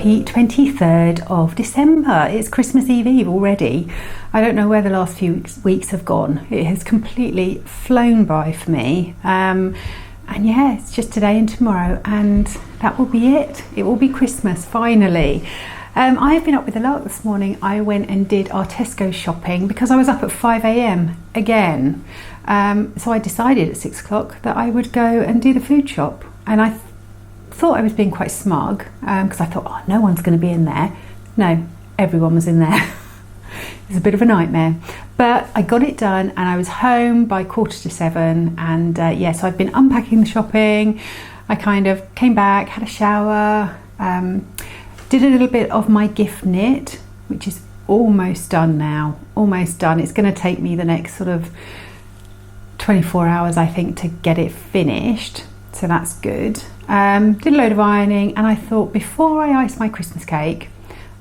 happy 23rd of December. It's Christmas Eve already. I don't know where the last few weeks have gone. It has completely flown by for me. And yeah, it's just today and tomorrow, and that will be it. It will be Christmas, finally. I've been up with a lark this morning. I went and did our Tesco shopping because I was up at 5 a.m. again. So I decided at 6 o'clock that I would go and do the food shop. And I thought I was being quite smug because I thought, oh, no one's going to be in there. No, everyone was in there. It was a bit of a nightmare. But I got it done and I was home by 7:15. And so I've been unpacking the shopping. I kind of came back, had a shower, did a little bit of my gift knit, which is almost done now. Almost done. It's going to take me the next sort of 24 hours, I think, to get it finished. So that's good. Did a load of ironing, and I thought before I ice my Christmas cake,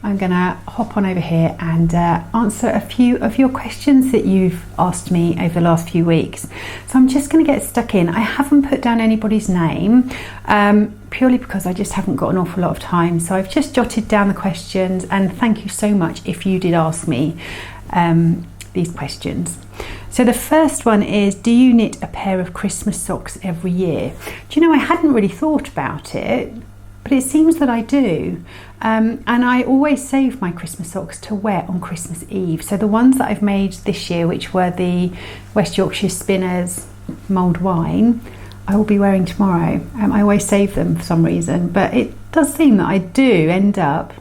I'm gonna hop on over here and answer a few of your questions that you've asked me over the last few weeks. So I'm just gonna get stuck in. I haven't put down anybody's name purely because I just haven't got an awful lot of time. So I've just jotted down the questions, and thank you so much if you did ask me these questions. So the first one is, do you knit a pair of Christmas socks every year? Do you know, I hadn't really thought about it, but it seems that I do. And I always save my Christmas socks to wear on Christmas Eve. So the ones that I've made this year, which were the West Yorkshire Spinners mulled wine, I will be wearing tomorrow. I always save them for some reason, but it does seem that I do end up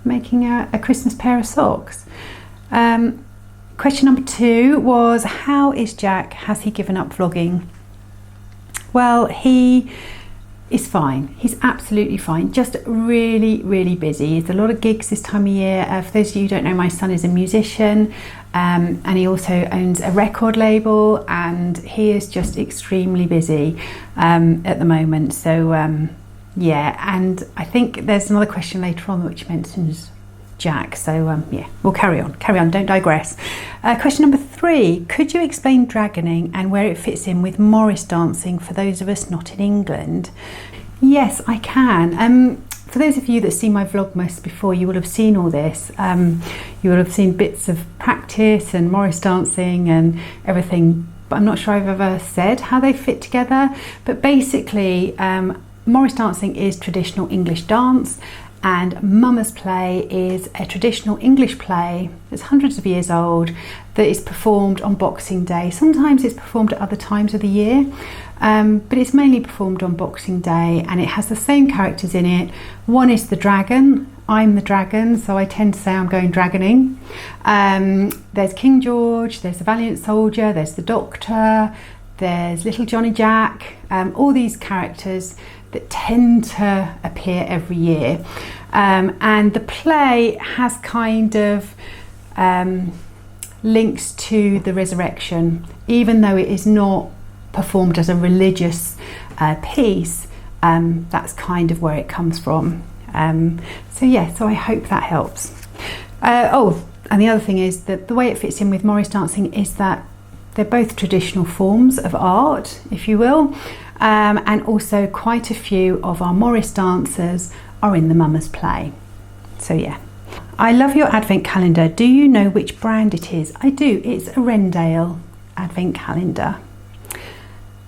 making a Christmas pair of socks. Question number 2 was, how is Jack? Has he given up vlogging? Well, he is fine. He's absolutely fine. Just really, really busy. There's a lot of gigs this time of year. For those of you who don't know, my son is a musician, and he also owns a record label, and he is just extremely busy at the moment. So yeah, and I think there's another question later on which mentions Jack, so yeah, we'll carry on, don't digress. Question number 3, could you explain dragoning and where it fits in with Morris dancing for those of us not in England? Yes, I can. For those of you that see my Vlogmas before, you will have seen all this. You will have seen bits of practice and Morris dancing and everything, but I'm not sure I've ever said how they fit together. But basically, Morris dancing is traditional English dance, and Mama's Play is a traditional English play that's hundreds of years old that is performed on Boxing Day. Sometimes it's performed at other times of the year, but it's mainly performed on Boxing Day, and it has the same characters in it. One is the dragon. I'm the dragon, so I tend to say I'm going dragoning. There's King George, there's the Valiant Soldier, there's the Doctor, there's Little Johnny Jack, all these characters that tend to appear every year. And the play has kind of links to the resurrection, even though it is not performed as a religious piece. That's kind of where it comes from. So yeah, so I hope that helps. Oh, and the other thing is that the way it fits in with Morris dancing is that they're both traditional forms of art, if you will. And also quite a few of our Morris dancers are in the Mama's Play. So yeah. I love your advent calendar. Do you know which brand it is? I do. It's a Rendale advent calendar.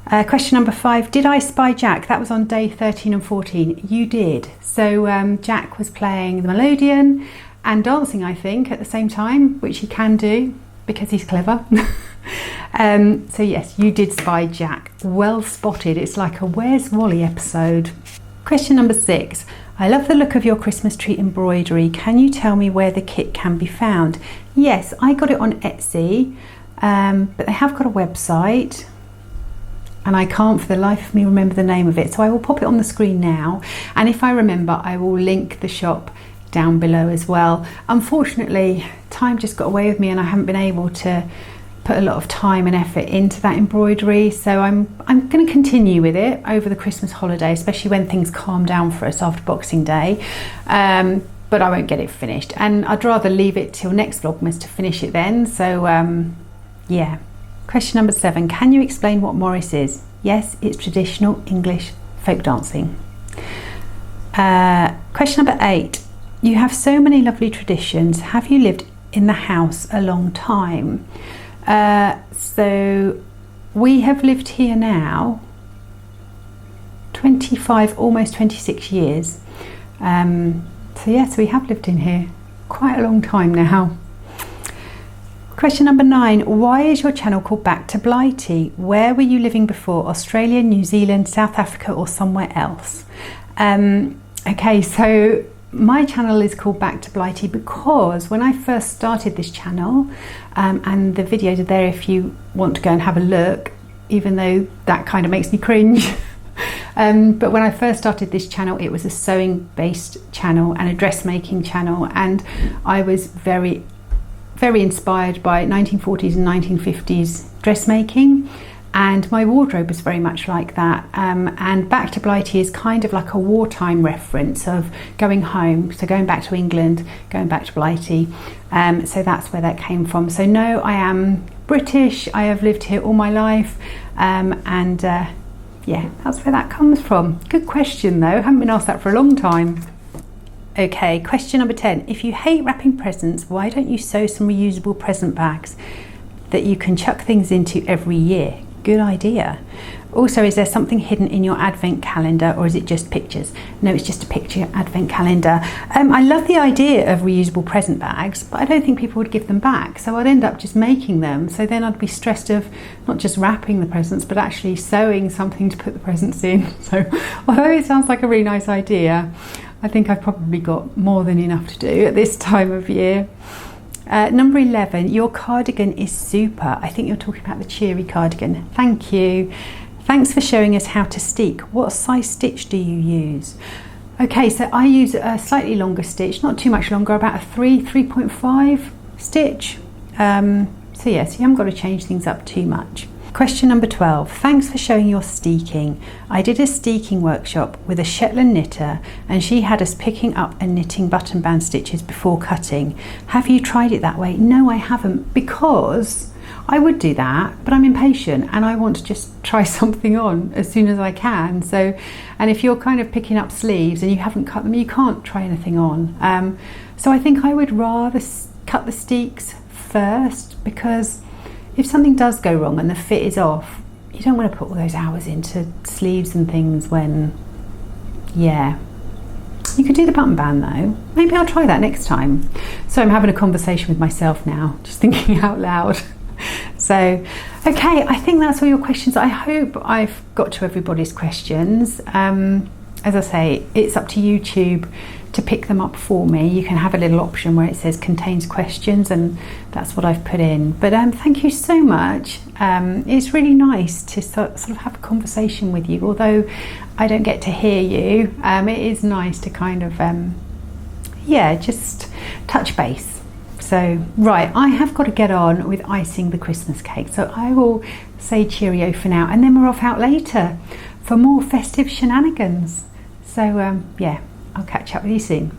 Question number 5. Did I spy Jack? That was on day 13 and 14. You did. So Jack was playing the melodeon and dancing, I think, at the same time, which he can do because he's clever. So yes, you did spy Jack. Well spotted. It's like a Where's Wally episode. Question number 6. I love the look of your Christmas tree embroidery. Can you tell me where the kit can be found? Yes, I got it on Etsy, but they have got a website, and I can't for the life of me remember the name of it. So I will pop it on the screen now, and if I remember, I will link the shop down below as well. Unfortunately, time just got away with me, and I haven't been able to put a lot of time and effort into that embroidery, so I'm going to continue with it over the Christmas holiday, especially when things calm down for us after Boxing Day, but I won't get it finished, and I'd rather leave it till next Vlogmas to finish it then. So yeah. Question number 7. Can you explain what Morris is? Yes, it's traditional English folk dancing. Question number 8. you have so many lovely traditions. Have you lived in the house a long time? So we have lived here now 25, almost 26 years. So yes, we have lived in here quite a long time now. Question number 9, why is your channel called Back to Blighty? Where were you living before? Australia, New Zealand, South Africa, or somewhere else? Okay, so my channel is called Back to Blighty because when I first started this channel, and the videos are there if you want to go and have a look, even though that kind of makes me cringe. But when I first started this channel, it was a sewing based channel and a dressmaking channel, and I was very inspired by 1940s and 1950s dressmaking, and my wardrobe was very much like that. And Back to Blighty is kind of like a wartime reference of going home, so going back to England, going back to Blighty. So that's where that came from. So no, I am British, I have lived here all my life, yeah, that's where that comes from. Good question though, haven't been asked that for a long time. Okay, question number 10. If you hate wrapping presents, why don't you sew some reusable present bags that you can chuck things into every year? Good idea. Also, is there something hidden in your advent calendar, or is it just pictures? No, it's just a picture advent calendar. I love the idea of reusable present bags, but I don't think people would give them back. So I'd end up just making them. So then I'd be stressed of not just wrapping the presents, but actually sewing something to put the presents in. So although it sounds like a really nice idea, I think I've probably got more than enough to do at this time of year. Number 11, your cardigan is super. I think you're talking about the cheery cardigan. Thank you. Thanks for showing us how to steek. What size stitch do you use? Okay, so I use a slightly longer stitch, not too much longer, about a 3.5 stitch. So yes, you haven't got to change things up too much. Question number 12. Thanks for showing your steeking. I did a steeking workshop with a Shetland knitter, and she had us picking up and knitting button band stitches before cutting. Have you tried it that way? No, I haven't, because I would do that, but I'm impatient and I want to just try something on as soon as I can. So, and if you're kind of picking up sleeves and you haven't cut them, you can't try anything on. So I think I would rather cut the steeks first, because if something does go wrong and the fit is off, you don't want to put all those hours into sleeves and things when, yeah. You could do the button band though. Maybe I'll try that next time. So I'm having a conversation with myself now, just thinking out loud. So, okay, I think that's all your questions. I hope I've got to everybody's questions. As I say, it's up to YouTube to pick them up for me. You can have a little option where it says contains questions, and that's what I've put in. But thank you so much. It's really nice to sort of have a conversation with you, although I don't get to hear you. It is nice to kind of, yeah, just touch base. So, right, I have got to get on with icing the Christmas cake. So I will say cheerio for now, and then we're off out later for more festive shenanigans. So, yeah, I'll catch up with you soon.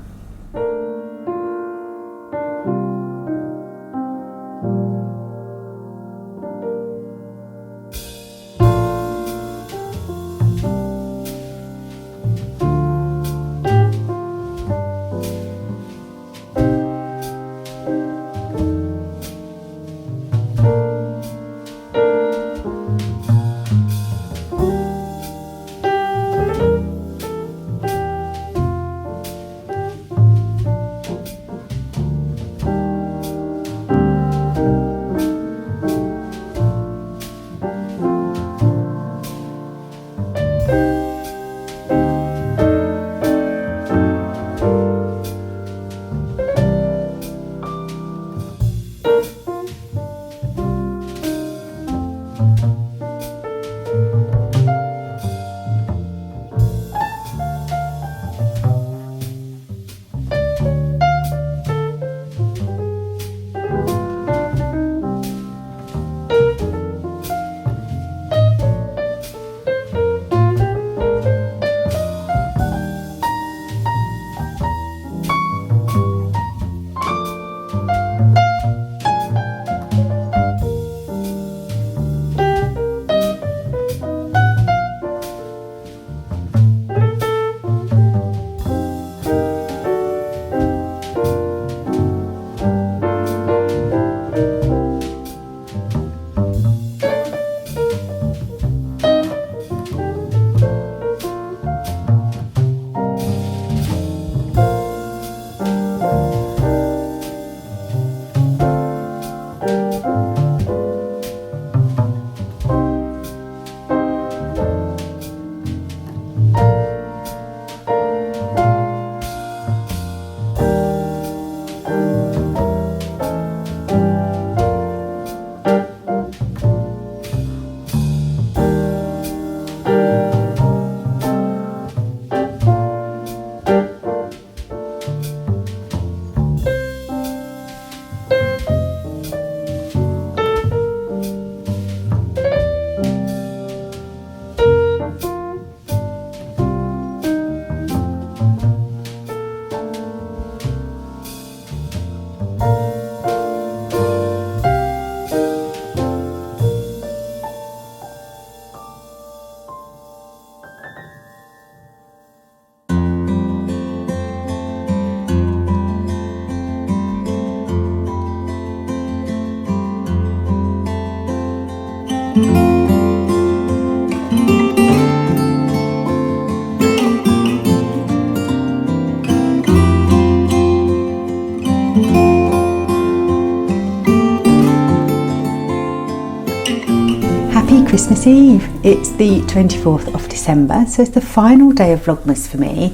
Christmas Eve. It's the 24th of December, so it's the final day of Vlogmas for me,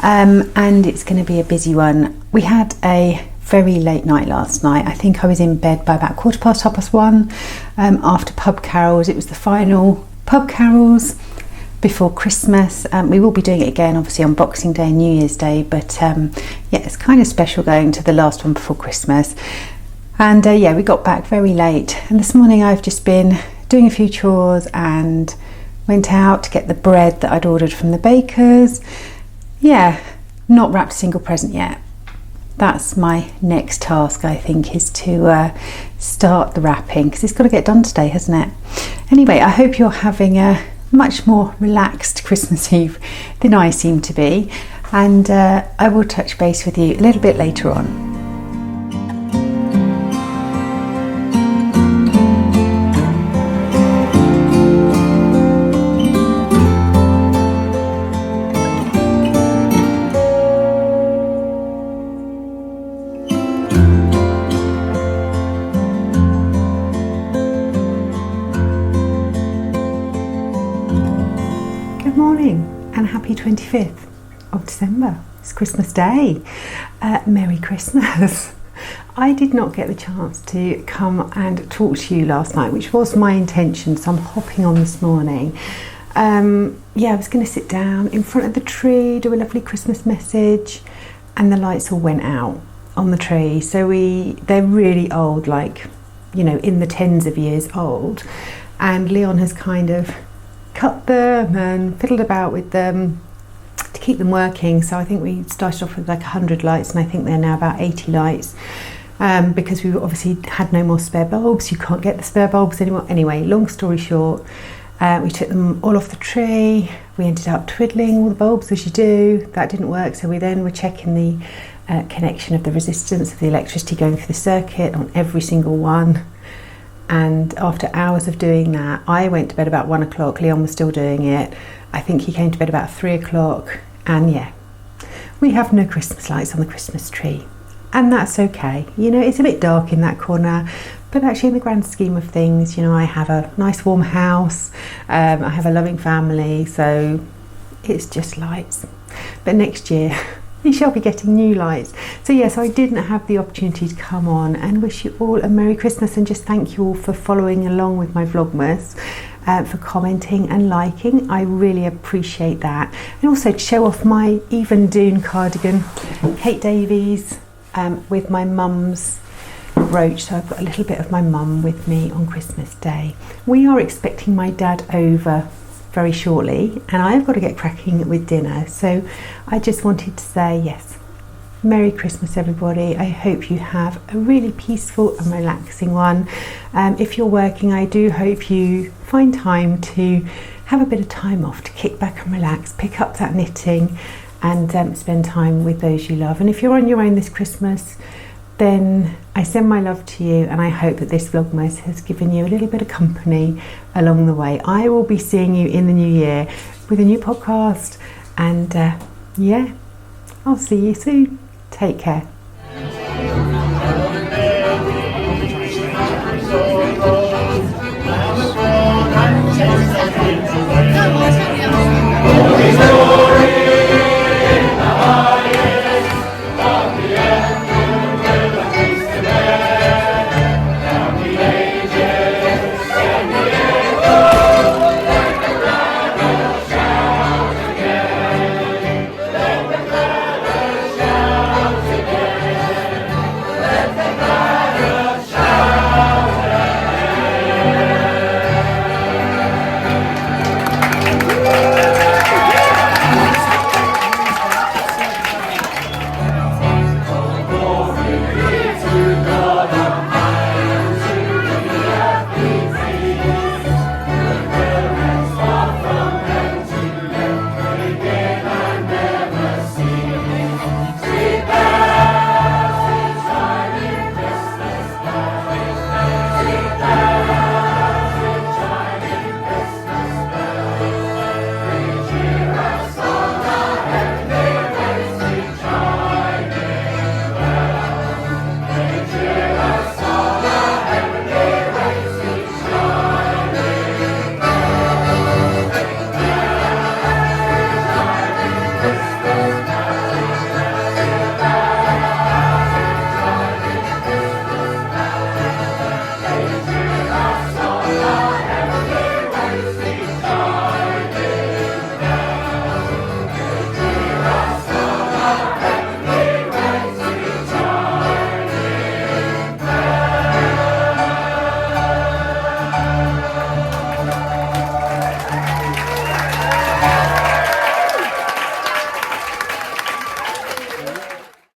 and it's going to be a busy one. We had a very late night last night. I think I was in bed by about 1:15, after pub carols. It was the final pub carols before Christmas. We will be doing it again obviously on Boxing Day and New Year's Day, but yeah, it's kind of special going to the last one before Christmas. And yeah, we got back very late, and this morning I've just been doing a few chores and went out to get the bread that I'd ordered from the baker's. Yeah, not wrapped a single present yet. That's my next task, I think, is to start the wrapping, because it's got to get done today, hasn't it? Anyway, I hope you're having a much more relaxed Christmas Eve than I seem to be, and I will touch base with you a little bit later on. And happy 25th of December. It's Christmas Day. Merry Christmas. I did not get the chance to come and talk to you last night, which was my intention, so I'm hopping on this morning. Yeah, I was going to sit down in front of the tree, do a lovely Christmas message, and the lights all went out on the tree. So they're really old, like, you know, in the tens of years old, and Leon has kind of cut them and fiddled about with them to keep them working. So I think we started off with like 100 lights, and I think they're now about 80 lights, because we obviously had no more spare bulbs. You can't get the spare bulbs anymore. Anyway, long story short, we took them all off the tree. We ended up twiddling all the bulbs as you do. That didn't work, so we then were checking the connection of the resistance of the electricity going through the circuit on every single one. And after hours of doing that, I went to bed about 1 o'clock. Leon was still doing it. I think he came to bed about 3 o'clock. And yeah, we have no Christmas lights on the Christmas tree. And that's okay. You know, it's a bit dark in that corner, but actually in the grand scheme of things, you know, I have a nice warm house. I have a loving family, so it's just lights. But next year, we shall be getting new lights. So yes, I didn't have the opportunity to come on and wish you all a Merry Christmas, and just thank you all for following along with my Vlogmas, for commenting and liking. I really appreciate that. And also to show off my Even Dune cardigan, Kate Davies, with my mum's brooch. So I've got a little bit of my mum with me on Christmas Day. We are expecting my dad over very shortly, and I've got to get cracking with dinner, so I just wanted to say yes, Merry Christmas everybody. I hope you have a really peaceful and relaxing one. If you're working, I do hope you find time to have a bit of time off, to kick back and relax, pick up that knitting, and spend time with those you love. And if you're on your own this Christmas, then I send my love to you, and I hope that this Vlogmas has given you a little bit of company along the way. I will be seeing you in the new year with a new podcast, and yeah, I'll see you soon. Take care.